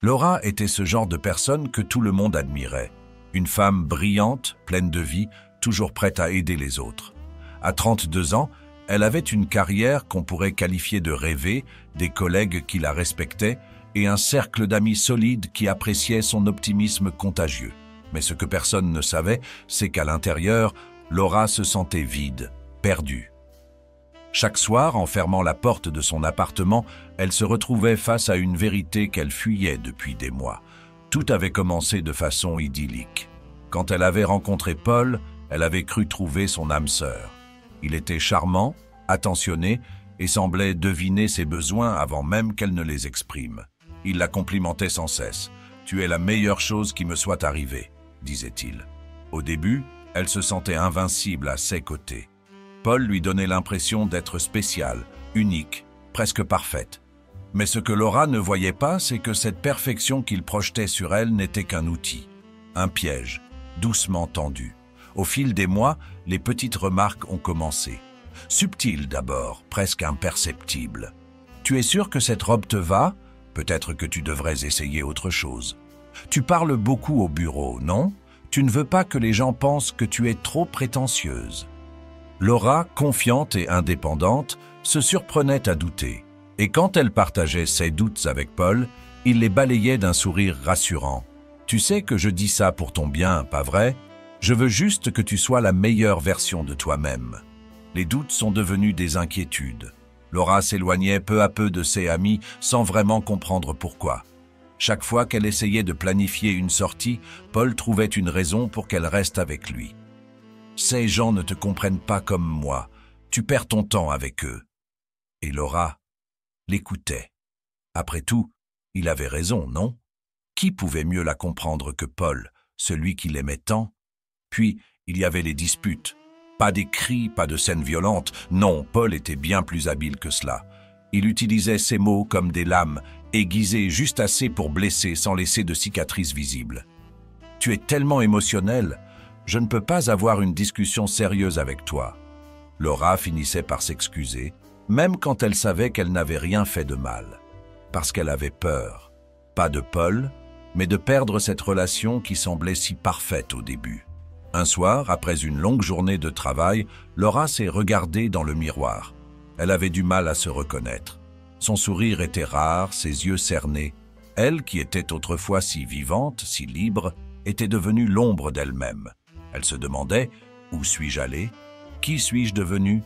Laura était ce genre de personne que tout le monde admirait. Une femme brillante, pleine de vie, toujours prête à aider les autres. À 32 ans, elle avait une carrière qu'on pourrait qualifier de rêvée, des collègues qui la respectaient et un cercle d'amis solides qui appréciaient son optimisme contagieux. Mais ce que personne ne savait, c'est qu'à l'intérieur, Laura se sentait vide, perdue. Chaque soir, en fermant la porte de son appartement, elle se retrouvait face à une vérité qu'elle fuyait depuis des mois. Tout avait commencé de façon idyllique. Quand elle avait rencontré Paul, elle avait cru trouver son âme sœur. Il était charmant, attentionné et semblait deviner ses besoins avant même qu'elle ne les exprime. Il la complimentait sans cesse. « Tu es la meilleure chose qui me soit arrivée », disait-il. Au début, elle se sentait invincible à ses côtés. Paul lui donnait l'impression d'être spéciale, unique, presque parfaite. Mais ce que Laura ne voyait pas, c'est que cette perfection qu'il projetait sur elle n'était qu'un outil, un piège, doucement tendu. Au fil des mois, les petites remarques ont commencé. Subtiles d'abord, presque imperceptibles. « Tu es sûr que cette robe te va ? Peut-être que tu devrais essayer autre chose. Tu parles beaucoup au bureau, non ? Tu ne veux pas que les gens pensent que tu es trop prétentieuse. » Laura, confiante et indépendante, se surprenait à douter. Et quand elle partageait ses doutes avec Paul, il les balayait d'un sourire rassurant. « Tu sais que je dis ça pour ton bien, pas vrai ? Je veux juste que tu sois la meilleure version de toi-même. » Les doutes sont devenus des inquiétudes. Laura s'éloignait peu à peu de ses amis sans vraiment comprendre pourquoi. Chaque fois qu'elle essayait de planifier une sortie, Paul trouvait une raison pour qu'elle reste avec lui. « Ces gens ne te comprennent pas comme moi. Tu perds ton temps avec eux. » Et Laura l'écoutait. Après tout, il avait raison, non ? Qui pouvait mieux la comprendre que Paul, celui qui l'aimait tant ? Puis, il y avait les disputes. Pas des cris, pas de scènes violentes. Non, Paul était bien plus habile que cela. Il utilisait ses mots comme des lames, aiguisées juste assez pour blesser sans laisser de cicatrices visibles. « Tu es tellement émotionnel. Je ne peux pas avoir une discussion sérieuse avec toi. » Laura finissait par s'excuser, même quand elle savait qu'elle n'avait rien fait de mal. Parce qu'elle avait peur. Pas de Paul, mais de perdre cette relation qui semblait si parfaite au début. Un soir, après une longue journée de travail, Laura s'est regardée dans le miroir. Elle avait du mal à se reconnaître. Son sourire était rare, ses yeux cernés. Elle, qui était autrefois si vivante, si libre, était devenue l'ombre d'elle-même. Elle se demandait « Où suis-je allée ? Qui suis-je devenue ?»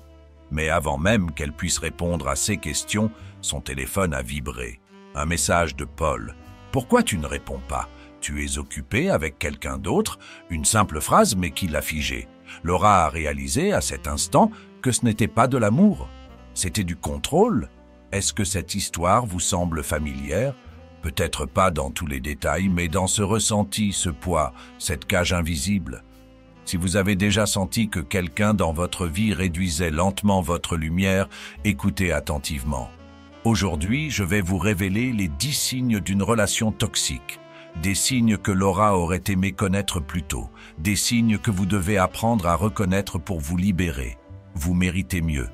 Mais avant même qu'elle puisse répondre à ces questions, son téléphone a vibré. Un message de Paul. « Pourquoi tu ne réponds pas ? Tu es occupé avec quelqu'un d'autre ?» Une simple phrase, mais qui l'a figée. Laura a réalisé à cet instant que ce n'était pas de l'amour. C'était du contrôle. Est-ce que cette histoire vous semble familière ? Peut-être pas dans tous les détails, mais dans ce ressenti, ce poids, cette cage invisible. Si vous avez déjà senti que quelqu'un dans votre vie réduisait lentement votre lumière, écoutez attentivement. Aujourd'hui, je vais vous révéler les 10 signes d'une relation toxique. Des signes que Laura aurait aimé connaître plus tôt. Des signes que vous devez apprendre à reconnaître pour vous libérer. Vous méritez mieux.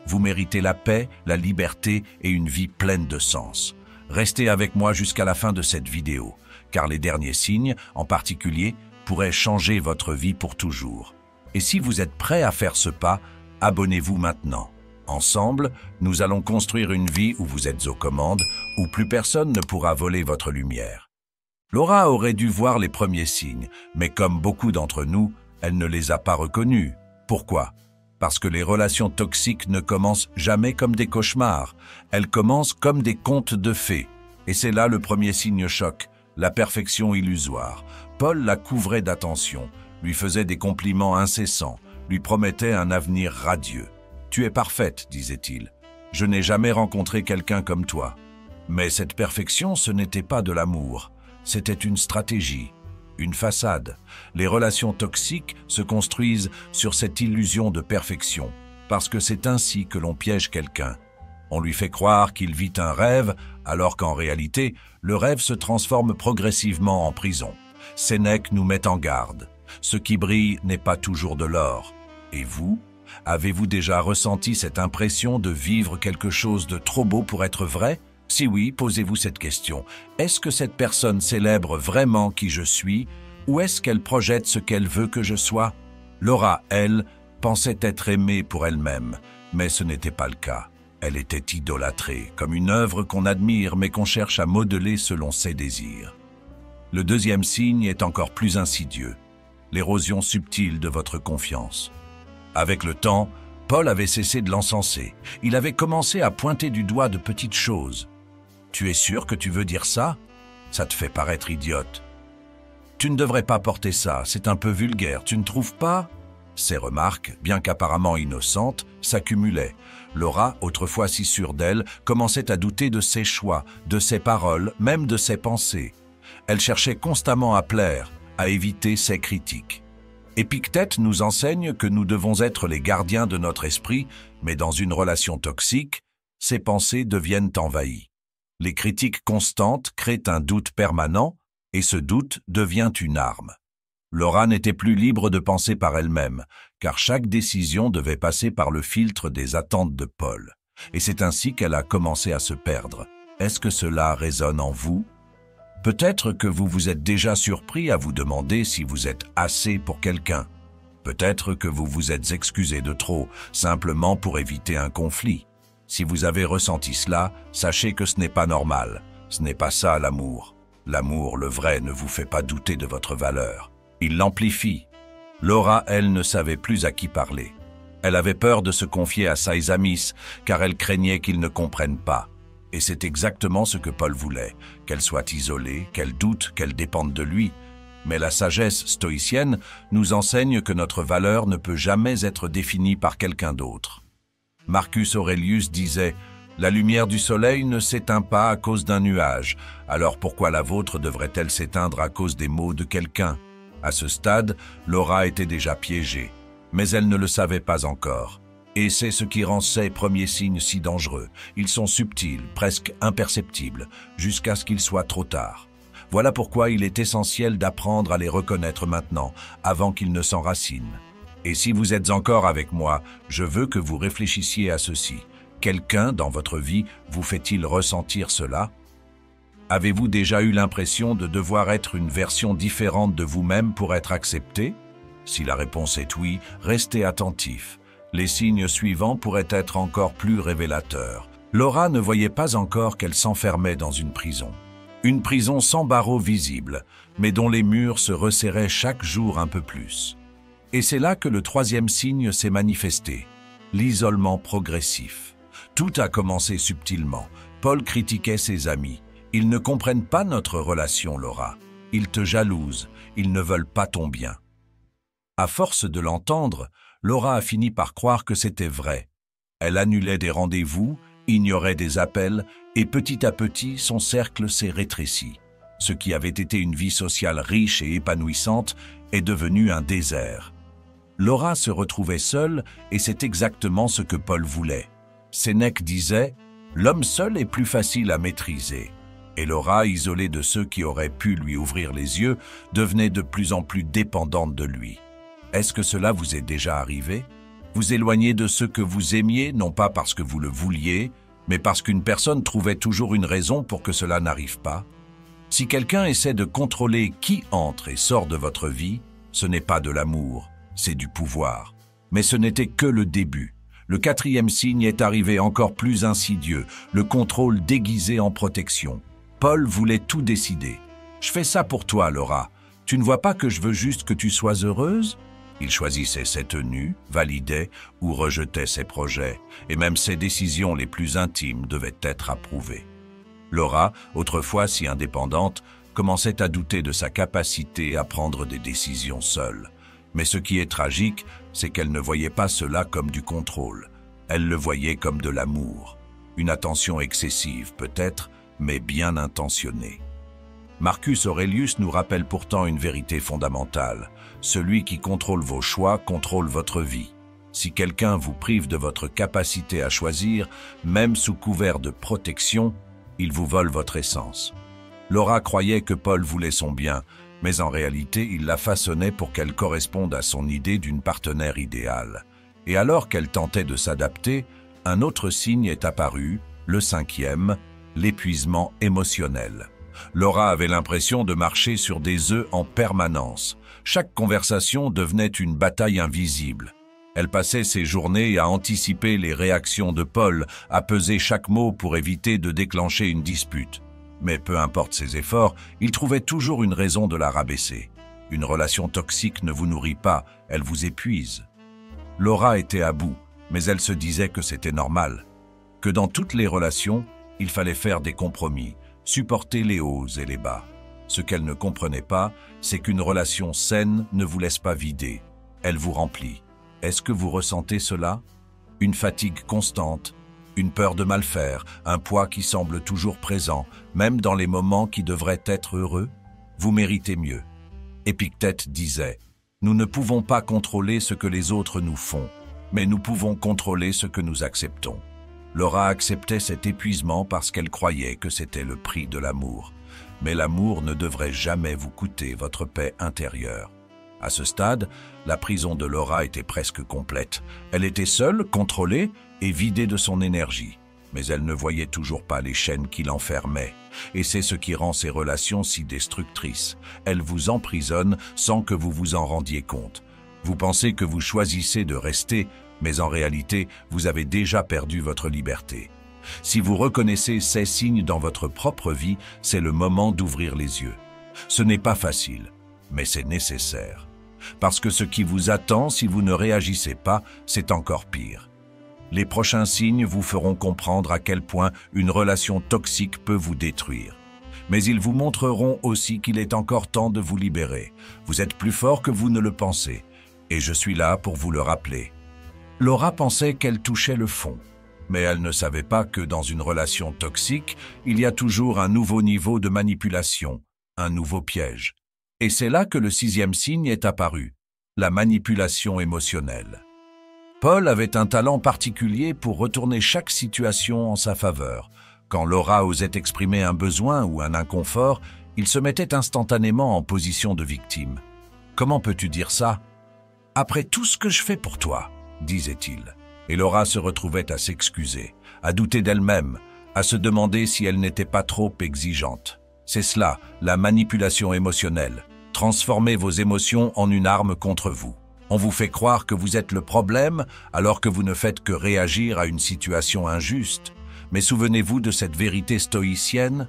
Vous méritez la paix, la liberté et une vie pleine de sens. Restez avec moi jusqu'à la fin de cette vidéo, car les derniers signes, en particulier, pourraient changer votre vie pour toujours. Et si vous êtes prêt à faire ce pas, abonnez-vous maintenant. Ensemble, nous allons construire une vie où vous êtes aux commandes, où plus personne ne pourra voler votre lumière. Laura aurait dû voir les premiers signes, mais comme beaucoup d'entre nous, elle ne les a pas reconnus. Pourquoi ? Parce que les relations toxiques ne commencent jamais comme des cauchemars. Elles commencent comme des contes de fées. Et c'est là le premier signe choc, la perfection illusoire. Paul la couvrait d'attention, lui faisait des compliments incessants, lui promettait un avenir radieux. « Tu es parfaite », disait-il. « Je n'ai jamais rencontré quelqu'un comme toi. » Mais cette perfection, ce n'était pas de l'amour. C'était une stratégie, une façade. Les relations toxiques se construisent sur cette illusion de perfection, parce que c'est ainsi que l'on piège quelqu'un. On lui fait croire qu'il vit un rêve, alors qu'en réalité, le rêve se transforme progressivement en prison. Sénèque nous met en garde. Ce qui brille n'est pas toujours de l'or. Et vous, avez-vous déjà ressenti cette impression de vivre quelque chose de trop beau pour être vrai ? Si oui, posez-vous cette question. Est-ce que cette personne célèbre vraiment qui je suis, ou est-ce qu'elle projette ce qu'elle veut que je sois? Laura, elle, pensait être aimée pour elle-même, mais ce n'était pas le cas. Elle était idolâtrée, comme une œuvre qu'on admire mais qu'on cherche à modeler selon ses désirs. Le deuxième signe est encore plus insidieux, l'érosion subtile de votre confiance. Avec le temps, Paul avait cessé de l'encenser. Il avait commencé à pointer du doigt de petites choses. « Tu es sûr que tu veux dire ça? Ça te fait paraître idiote. Tu ne devrais pas porter ça, c'est un peu vulgaire, tu ne trouves pas ?» Ces remarques, bien qu'apparemment innocentes, s'accumulaient. Laura, autrefois si sûre d'elle, commençait à douter de ses choix, de ses paroles, même de ses pensées. Elle cherchait constamment à plaire, à éviter ses critiques. Épictète nous enseigne que nous devons être les gardiens de notre esprit, mais dans une relation toxique, ces pensées deviennent envahies. Les critiques constantes créent un doute permanent, et ce doute devient une arme. Laura n'était plus libre de penser par elle-même, car chaque décision devait passer par le filtre des attentes de Paul. Et c'est ainsi qu'elle a commencé à se perdre. Est-ce que cela résonne en vous? Peut-être que vous vous êtes déjà surpris à vous demander si vous êtes assez pour quelqu'un. Peut-être que vous vous êtes excusé de trop, simplement pour éviter un conflit. Si vous avez ressenti cela, sachez que ce n'est pas normal. Ce n'est pas ça l'amour. L'amour, le vrai, ne vous fait pas douter de votre valeur. Il l'amplifie. Laura, elle, ne savait plus à qui parler. Elle avait peur de se confier à Saïsamis, car elle craignait qu'ils ne comprennent pas. Et c'est exactement ce que Paul voulait, qu'elle soit isolée, qu'elle doute, qu'elle dépende de lui. Mais la sagesse stoïcienne nous enseigne que notre valeur ne peut jamais être définie par quelqu'un d'autre. Marcus Aurelius disait « La lumière du soleil ne s'éteint pas à cause d'un nuage, alors pourquoi la vôtre devrait-elle s'éteindre à cause des mots de quelqu'un ?» À ce stade, Laura était déjà piégée, mais elle ne le savait pas encore. Et c'est ce qui rend ces premiers signes si dangereux. Ils sont subtils, presque imperceptibles, jusqu'à ce qu'il soit trop tard. Voilà pourquoi il est essentiel d'apprendre à les reconnaître maintenant, avant qu'ils ne s'enracinent. Et si vous êtes encore avec moi, je veux que vous réfléchissiez à ceci. Quelqu'un dans votre vie vous fait-il ressentir cela? Avez-vous déjà eu l'impression de devoir être une version différente de vous-même pour être accepté? Si la réponse est oui, restez attentif. Les signes suivants pourraient être encore plus révélateurs. Laura ne voyait pas encore qu'elle s'enfermait dans une prison. Une prison sans barreaux visibles, mais dont les murs se resserraient chaque jour un peu plus. Et c'est là que le troisième signe s'est manifesté, l'isolement progressif. Tout a commencé subtilement. Paul critiquait ses amis. Ils ne comprennent pas notre relation, Laura. Ils te jalousent, ils ne veulent pas ton bien. À force de l'entendre, Laura a fini par croire que c'était vrai. Elle annulait des rendez-vous, ignorait des appels, et petit à petit, son cercle s'est rétréci. Ce qui avait été une vie sociale riche et épanouissante est devenu un désert. Laura se retrouvait seule, et c'est exactement ce que Paul voulait. Sénèque disait « L'homme seul est plus facile à maîtriser ». Et Laura, isolée de ceux qui auraient pu lui ouvrir les yeux, devenait de plus en plus dépendante de lui. Est-ce que cela vous est déjà arrivé? Vous éloignez de ceux que vous aimiez, non pas parce que vous le vouliez, mais parce qu'une personne trouvait toujours une raison pour que cela n'arrive pas? Si quelqu'un essaie de contrôler qui entre et sort de votre vie, ce n'est pas de l'amour, c'est du pouvoir. Mais ce n'était que le début. Le quatrième signe est arrivé encore plus insidieux, le contrôle déguisé en protection. Paul voulait tout décider. « Je fais ça pour toi, Laura. Tu ne vois pas que je veux juste que tu sois heureuse ?» Il choisissait ses tenues, validait ou rejetait ses projets, et même ses décisions les plus intimes devaient être approuvées. Laura, autrefois si indépendante, commençait à douter de sa capacité à prendre des décisions seule. Mais ce qui est tragique, c'est qu'elle ne voyait pas cela comme du contrôle. Elle le voyait comme de l'amour. Une attention excessive peut-être, mais bien intentionnée. Marcus Aurelius nous rappelle pourtant une vérité fondamentale. Celui qui contrôle vos choix contrôle votre vie. Si quelqu'un vous prive de votre capacité à choisir, même sous couvert de protection, il vous vole votre essence. Laura croyait que Paul voulait son bien, mais en réalité, il la façonnait pour qu'elle corresponde à son idée d'une partenaire idéale. Et alors qu'elle tentait de s'adapter, un autre signe est apparu, le cinquième, l'épuisement émotionnel. Laura avait l'impression de marcher sur des œufs en permanence. Chaque conversation devenait une bataille invisible. Elle passait ses journées à anticiper les réactions de Paul, à peser chaque mot pour éviter de déclencher une dispute. Mais peu importe ses efforts, il trouvait toujours une raison de la rabaisser. Une relation toxique ne vous nourrit pas, elle vous épuise. Laura était à bout, mais elle se disait que c'était normal. Que dans toutes les relations, il fallait faire des compromis, supporter les hauts et les bas. Ce qu'elle ne comprenait pas, c'est qu'une relation saine ne vous laisse pas vider, elle vous remplit. Est-ce que vous ressentez cela? Une fatigue constante, une peur de mal faire, un poids qui semble toujours présent, même dans les moments qui devraient être heureux? Vous méritez mieux. Épictète disait « Nous ne pouvons pas contrôler ce que les autres nous font, mais nous pouvons contrôler ce que nous acceptons. » Laura acceptait cet épuisement parce qu'elle croyait que c'était le prix de l'amour. Mais l'amour ne devrait jamais vous coûter votre paix intérieure. À ce stade, la prison de Laura était presque complète. Elle était seule, contrôlée et vidée de son énergie. Mais elle ne voyait toujours pas les chaînes qui l'enfermaient. Et c'est ce qui rend ces relations si destructrices. Elles vous emprisonnent sans que vous vous en rendiez compte. Vous pensez que vous choisissez de rester, mais en réalité, vous avez déjà perdu votre liberté. Si vous reconnaissez ces signes dans votre propre vie, c'est le moment d'ouvrir les yeux. Ce n'est pas facile, mais c'est nécessaire. Parce que ce qui vous attend si vous ne réagissez pas, c'est encore pire. Les prochains signes vous feront comprendre à quel point une relation toxique peut vous détruire. Mais ils vous montreront aussi qu'il est encore temps de vous libérer. Vous êtes plus fort que vous ne le pensez, et je suis là pour vous le rappeler. Laura pensait qu'elle touchait le fond, mais elle ne savait pas que dans une relation toxique, il y a toujours un nouveau niveau de manipulation, un nouveau piège. Et c'est là que le 6e signe est apparu, la manipulation émotionnelle. Paul avait un talent particulier pour retourner chaque situation en sa faveur. Quand Laura osait exprimer un besoin ou un inconfort, il se mettait instantanément en position de victime. « Comment peux-tu dire ça? Après tout ce que je fais pour toi », disait-il. Et Laura se retrouvait à s'excuser, à douter d'elle-même, à se demander si elle n'était pas trop exigeante. C'est cela, la manipulation émotionnelle. Transformer vos émotions en une arme contre vous. On vous fait croire que vous êtes le problème alors que vous ne faites que réagir à une situation injuste. Mais souvenez-vous de cette vérité stoïcienne.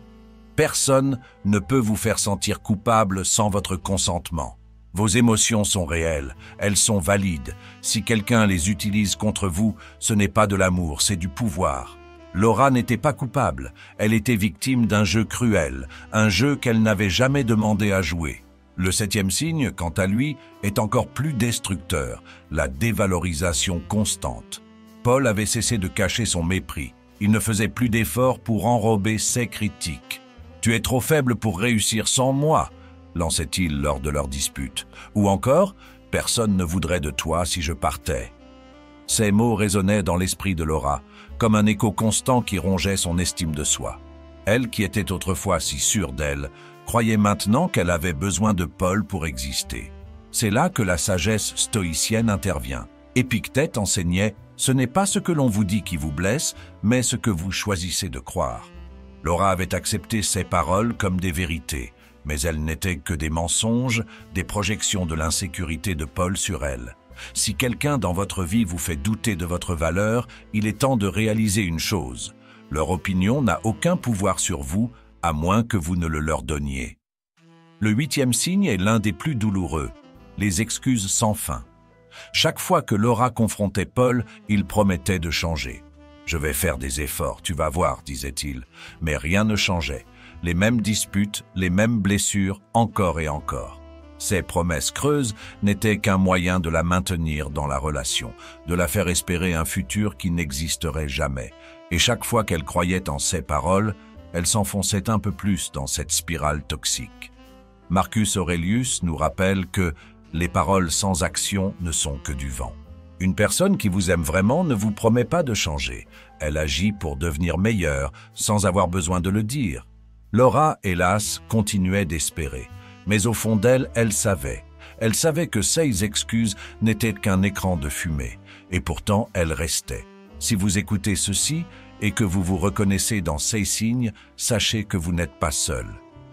Personne ne peut vous faire sentir coupable sans votre consentement. Vos émotions sont réelles, elles sont valides. Si quelqu'un les utilise contre vous, ce n'est pas de l'amour, c'est du pouvoir. Laura n'était pas coupable, elle était victime d'un jeu cruel, un jeu qu'elle n'avait jamais demandé à jouer. Le 7e signe, quant à lui, est encore plus destructeur, la dévalorisation constante. Paul avait cessé de cacher son mépris. Il ne faisait plus d'efforts pour enrober ses critiques. « Tu es trop faible pour réussir sans moi », lançait-il lors de leur dispute. Ou encore, « Personne ne voudrait de toi si je partais ». Ces mots résonnaient dans l'esprit de Laura, comme un écho constant qui rongeait son estime de soi. Elle, qui était autrefois si sûre d'elle, croyait maintenant qu'elle avait besoin de Paul pour exister. C'est là que la sagesse stoïcienne intervient. Épictète enseignait « Ce n'est pas ce que l'on vous dit qui vous blesse, mais ce que vous choisissez de croire ». Laura avait accepté ces paroles comme des vérités, mais elles n'étaient que des mensonges, des projections de l'insécurité de Paul sur elle. Si quelqu'un dans votre vie vous fait douter de votre valeur, il est temps de réaliser une chose. Leur opinion n'a aucun pouvoir sur vous, à moins que vous ne le leur donniez. Le 8e signe est l'un des plus douloureux, les excuses sans fin. Chaque fois que Laura confrontait Paul, il promettait de changer. « Je vais faire des efforts, tu vas voir », disait-il. Mais rien ne changeait. Les mêmes disputes, les mêmes blessures, encore et encore. Ces promesses creuses n'étaient qu'un moyen de la maintenir dans la relation, de la faire espérer un futur qui n'existerait jamais. Et chaque fois qu'elle croyait en ces paroles, elle s'enfonçait un peu plus dans cette spirale toxique. Marcus Aurelius nous rappelle que les paroles sans action ne sont que du vent. Une personne qui vous aime vraiment ne vous promet pas de changer. Elle agit pour devenir meilleure, sans avoir besoin de le dire. Laura, hélas, continuait d'espérer. Mais au fond d'elle, elle savait. Elle savait que ces excuses n'étaient qu'un écran de fumée. Et pourtant, elle restait. Si vous écoutez ceci, et que vous vous reconnaissez dans ces signes, sachez que vous n'êtes pas seul.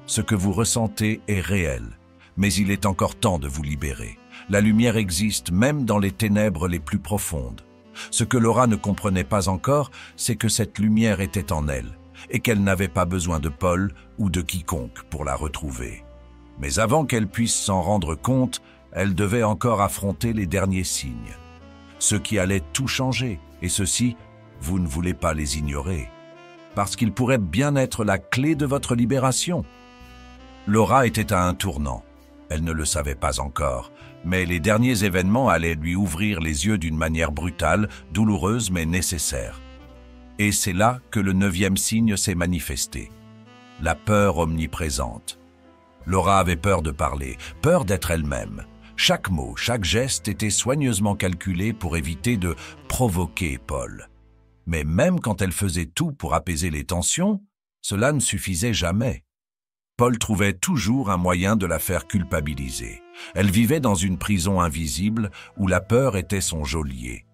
Ce que vous ressentez est réel, mais il est encore temps de vous libérer. La lumière existe même dans les ténèbres les plus profondes. Ce que Laura ne comprenait pas encore, c'est que cette lumière était en elle, et qu'elle n'avait pas besoin de Paul ou de quiconque pour la retrouver. Mais avant qu'elle puisse s'en rendre compte, elle devait encore affronter les derniers signes. Ceux qui allaient tout changer, et ceux-ci, vous ne voulez pas les ignorer, parce qu'ils pourraient bien être la clé de votre libération. Laura était à un tournant. Elle ne le savait pas encore, mais les derniers événements allaient lui ouvrir les yeux d'une manière brutale, douloureuse mais nécessaire. Et c'est là que le 9e signe s'est manifesté. La peur omniprésente. Laura avait peur de parler, peur d'être elle-même. Chaque mot, chaque geste était soigneusement calculé pour éviter de provoquer Paul. Mais même quand elle faisait tout pour apaiser les tensions, cela ne suffisait jamais. Paul trouvait toujours un moyen de la faire culpabiliser. Elle vivait dans une prison invisible où la peur était son geôlier.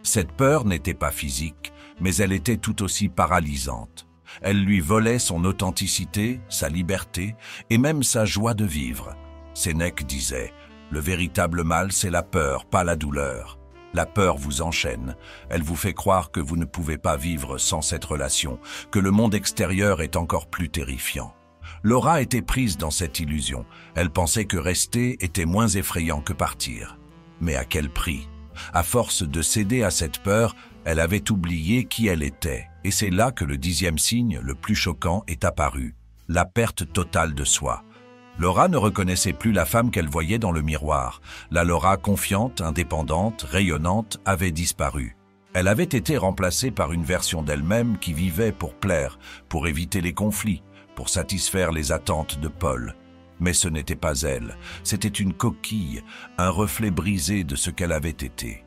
Cette peur n'était pas physique, mais elle était tout aussi paralysante. Elle lui volait son authenticité, sa liberté et même sa joie de vivre. Sénèque disait « Le véritable mal, c'est la peur, pas la douleur. La peur vous enchaîne. Elle vous fait croire que vous ne pouvez pas vivre sans cette relation, que le monde extérieur est encore plus terrifiant. » Laura était prise dans cette illusion. Elle pensait que rester était moins effrayant que partir. Mais à quel prix? À force de céder à cette peur, elle avait oublié qui elle était. Et c'est là que le 10e signe, le plus choquant, est apparu. La perte totale de soi. Laura ne reconnaissait plus la femme qu'elle voyait dans le miroir. La Laura confiante, indépendante, rayonnante, avait disparu. Elle avait été remplacée par une version d'elle-même qui vivait pour plaire, pour éviter les conflits, pour satisfaire les attentes de Paul. Mais ce n'était pas elle, c'était une coquille, un reflet brisé de ce qu'elle avait été.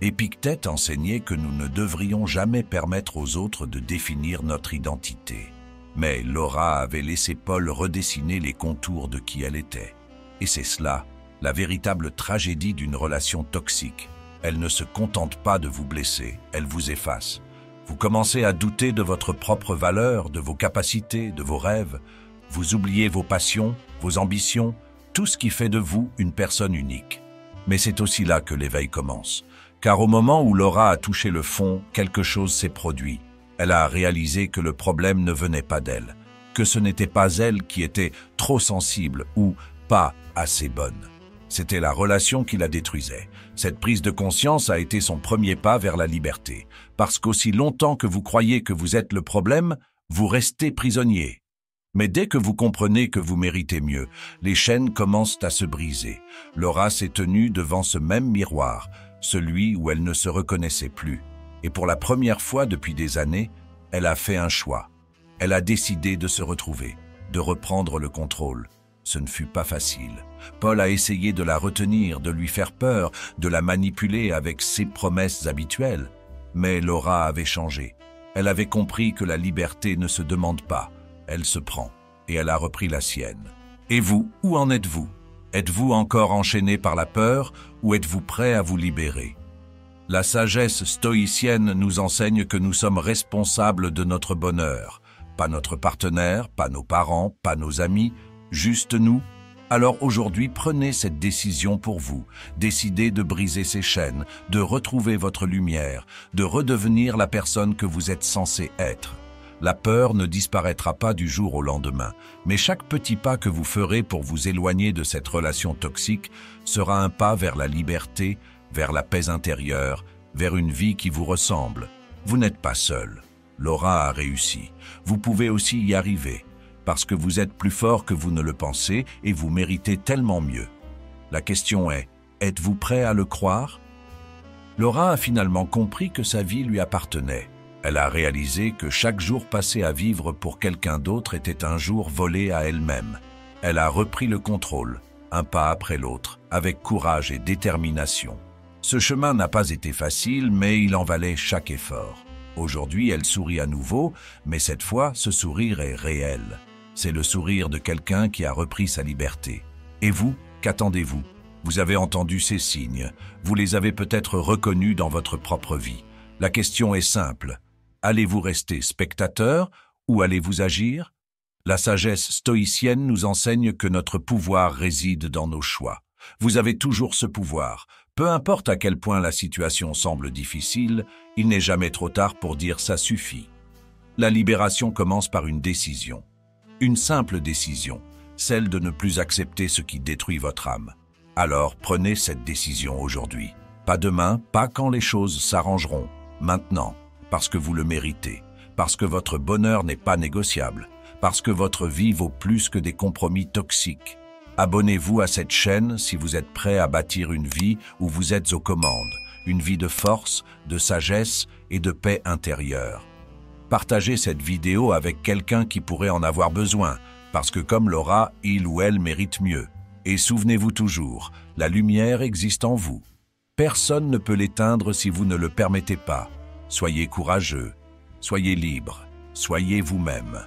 Épictète enseignait que nous ne devrions jamais permettre aux autres de définir notre identité. Mais Laura avait laissé Paul redessiner les contours de qui elle était. Et c'est cela, la véritable tragédie d'une relation toxique. Elle ne se contente pas de vous blesser, elle vous efface. Vous commencez à douter de votre propre valeur, de vos capacités, de vos rêves. Vous oubliez vos passions, vos ambitions, tout ce qui fait de vous une personne unique. Mais c'est aussi là que l'éveil commence. Car au moment où Laura a touché le fond, quelque chose s'est produit. Elle a réalisé que le problème ne venait pas d'elle, que ce n'était pas elle qui était trop sensible ou pas assez bonne. C'était la relation qui la détruisait. Cette prise de conscience a été son premier pas vers la liberté. Parce qu'aussi longtemps que vous croyez que vous êtes le problème, vous restez prisonnier. Mais dès que vous comprenez que vous méritez mieux, les chaînes commencent à se briser. Laura s'est tenue devant ce même miroir, celui où elle ne se reconnaissait plus. Et pour la première fois depuis des années, elle a fait un choix. Elle a décidé de se retrouver, de reprendre le contrôle. Ce ne fut pas facile. Paul a essayé de la retenir, de lui faire peur, de la manipuler avec ses promesses habituelles. Mais Laura avait changé. Elle avait compris que la liberté ne se demande pas, elle se prend, et elle a repris la sienne. Et vous, où en êtes-vous? Êtes-vous encore enchaîné par la peur ou êtes-vous prêt à vous libérer? La sagesse stoïcienne nous enseigne que nous sommes responsables de notre bonheur. Pas notre partenaire, pas nos parents, pas nos amis, juste nous. Alors aujourd'hui, prenez cette décision pour vous. Décidez de briser ces chaînes, de retrouver votre lumière, de redevenir la personne que vous êtes censé être. La peur ne disparaîtra pas du jour au lendemain, mais chaque petit pas que vous ferez pour vous éloigner de cette relation toxique sera un pas vers la liberté, vers la paix intérieure, vers une vie qui vous ressemble. Vous n'êtes pas seul. Laura a réussi. Vous pouvez aussi y arriver. Parce que vous êtes plus fort que vous ne le pensez et vous méritez tellement mieux. La question est, êtes-vous prêt à le croire? Laura a finalement compris que sa vie lui appartenait. Elle a réalisé que chaque jour passé à vivre pour quelqu'un d'autre était un jour volé à elle-même. Elle a repris le contrôle, un pas après l'autre, avec courage et détermination. Ce chemin n'a pas été facile, mais il en valait chaque effort. Aujourd'hui, elle sourit à nouveau, mais cette fois, ce sourire est réel. C'est le sourire de quelqu'un qui a repris sa liberté. Et vous, qu'attendez-vous? Vous avez entendu ces signes. Vous les avez peut-être reconnus dans votre propre vie. La question est simple. Allez-vous rester spectateur ou allez-vous agir? La sagesse stoïcienne nous enseigne que notre pouvoir réside dans nos choix. Vous avez toujours ce pouvoir. Peu importe à quel point la situation semble difficile, il n'est jamais trop tard pour dire ça suffit. La libération commence par une décision. Une simple décision, celle de ne plus accepter ce qui détruit votre âme. Alors prenez cette décision aujourd'hui. Pas demain, pas quand les choses s'arrangeront. Maintenant, parce que vous le méritez, parce que votre bonheur n'est pas négociable, parce que votre vie vaut plus que des compromis toxiques. Abonnez-vous à cette chaîne si vous êtes prêt à bâtir une vie où vous êtes aux commandes, une vie de force, de sagesse et de paix intérieure. Partagez cette vidéo avec quelqu'un qui pourrait en avoir besoin, parce que comme Laura, il ou elle mérite mieux. Et souvenez-vous toujours, la lumière existe en vous. Personne ne peut l'éteindre si vous ne le permettez pas. Soyez courageux, soyez libre, soyez vous-même.